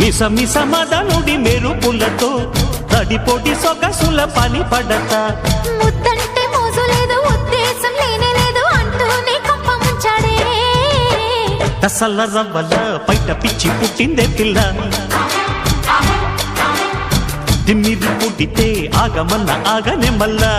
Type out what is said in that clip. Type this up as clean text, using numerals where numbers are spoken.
మిస మదనుడి మెరుపులతో తడిపోటి సొగసుల పని పడత ముద్దంటే మోజు లేదు ఉద్దేశం లేనే లేదు అంటూనే కప్ప ముంచాడే తసల్ల రవ్వల పైట పిచ్చి పుట్టిందే పిల్ల తిమ్మిది పుట్టితే ఆగమన్న ఆగనే మల్లా